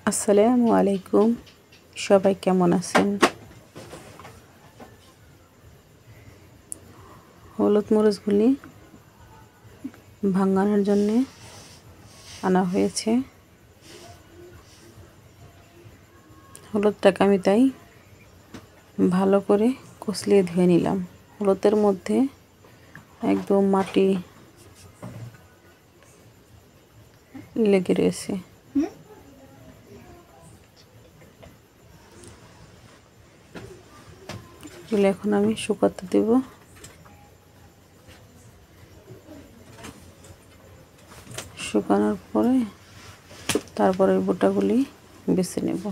আসসালামু আলাইকুম, সবাই কেমন আছেন? হলুদ মরিচগুলি ভাঙানোর জন্যে আনা হয়েছে। হলুদটাকে আমি তাই ভালো করে কষলিয়ে ধুয়ে নিলাম। হলুদের মধ্যে একদম মাটি লেগে রয়েছে। এগুলো এখন আমি শুকাতে দেব। শুকানোর পরে তারপরে বোটাগুলি বেছে নেব।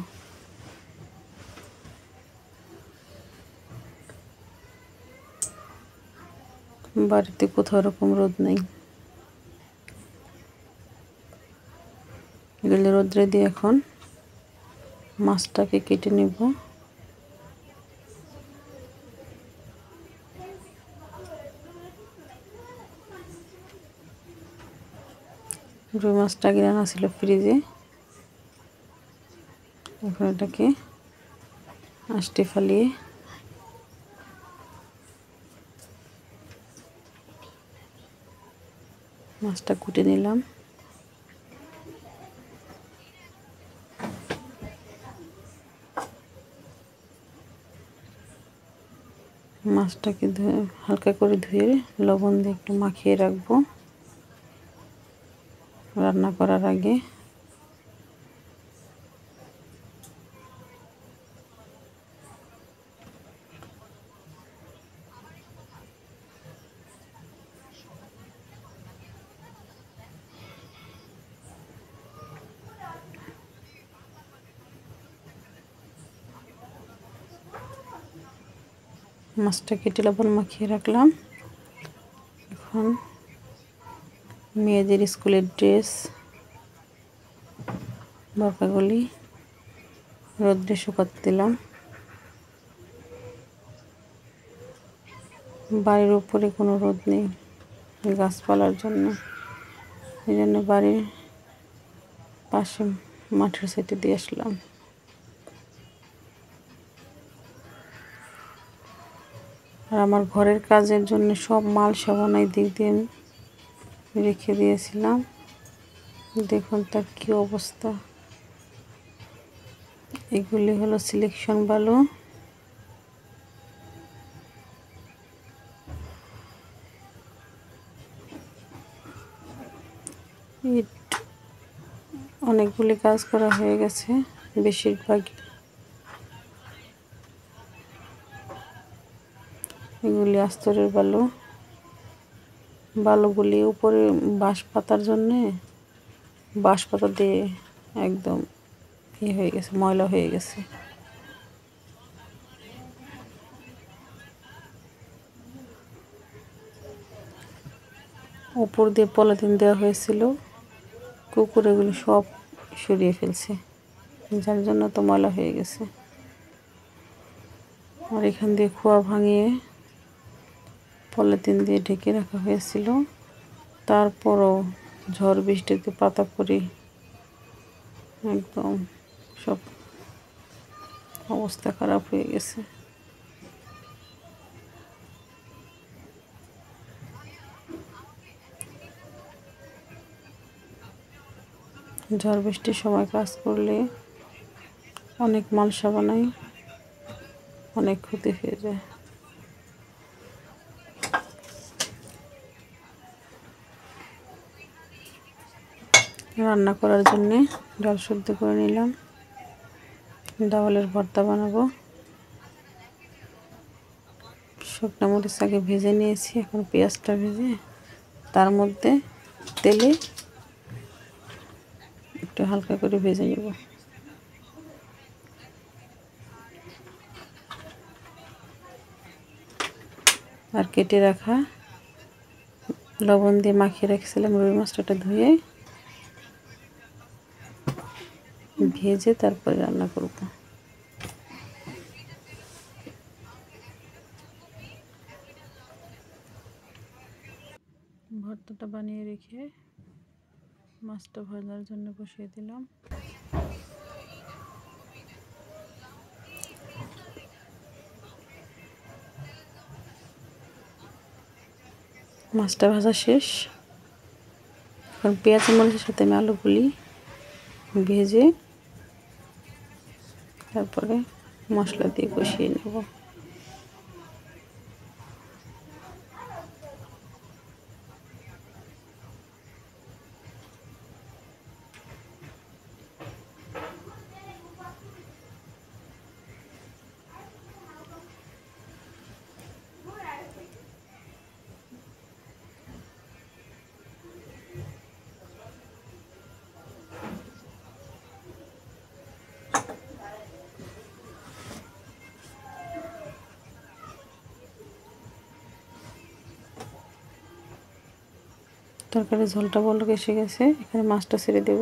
বাড়িতে কোথাও এরকম রোদ নেই, এগুলি রোদ্রে দিয়ে এখন মাছটাকে কেটে নেব। রুই মাছটা কিনে আনা ছিল ফ্রিজে, এখন এটাকে আঁশটি ফালিয়ে মাছটা কুটে নিলাম। মাছটাকে হালকা করে ধুয়ে লবণ দিয়ে একটু মাখিয়ে রাখবো রান্না করার আগে। মাছটা কেটে লবণ মাখিয়ে রাখলাম। এখন মেয়েদের স্কুলের ড্রেস বোরকাগুলি রোদ্রে শুকাতে দিলাম। বাড়ির উপরে কোনো রোদ নেই গাছপালার জন্য, এই জন্য বাড়ির পাশে মাঠের সাইডে দিয়ে আসলাম। আর আমার ঘরের কাজের জন্য সব মাল সাবান এই দিক দিয়ে রেখে দিয়েছিলাম। দেখুন তার কি অবস্থা। এগুলি হলো সিলেকশন বালু। ইট অনেকগুলি কাজ করা হয়ে গেছে, বেশিরভাগই। এগুলি আস্তরের বালু। বালুগুলি উপরে বাঁশ পাতার জন্যে বাঁশ পাতা দিয়ে একদম হয়ে গেছে, ময়লা হয়ে গেছে। উপর দিয়ে পলিথিন দেওয়া হয়েছিল, কুকুর এগুলি সব সরিয়ে ফেলছে, যার জন্য তো ময়লা হয়ে গেছে। আর এখান দিয়ে খোয়া ভাঙিয়ে পলিথিন দিয়ে ঢেকে রাখা হয়েছিল, তারপরও ঝড় বৃষ্টিতে পাতা পড়ে একদম সব অবস্থা খারাপ হয়ে গেছে। ঝড় বৃষ্টির সময় কাজ করলে অনেক মালসা বানাই, অনেক ক্ষতি হয়ে যায়। রান্না করার জন্যে ডাল সেদ্ধ করে নিলাম। ডাউলের ভর্তা বানাবো। শুকনো মরিচ আগে ভেজে নিয়েছি, এখন পেঁয়াজটা ভেজে তার মধ্যে তেলে একটু হালকা করে ভেজে নেব। আর কেটে রাখা লবণ দিয়ে মাখিয়ে রেখেছিলাম রুই মাছটা ধুয়ে ভেজে তারপরে রান্না করব। ভর্তাটা বানিয়ে রেখে মাছটা ভাজার জন্য বসিয়ে দিলাম। মাছটা ভাজা শেষ। এখন পেঁয়াজ মরিচের সাথে আমি আলুগুলি ভেজে তারপরে মশলা দিয়ে কষিয়ে নেব। তরকারির ঝোলটা বলক এসে গেছে, এখানে মাছটা ছেড়ে দেব।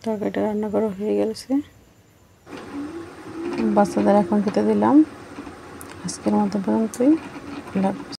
তরকারিটা রান্না করা হয়ে গেছে, বাচ্চাদের এখন খেতে দিলাম। আজকের মতো পর্যন্তই।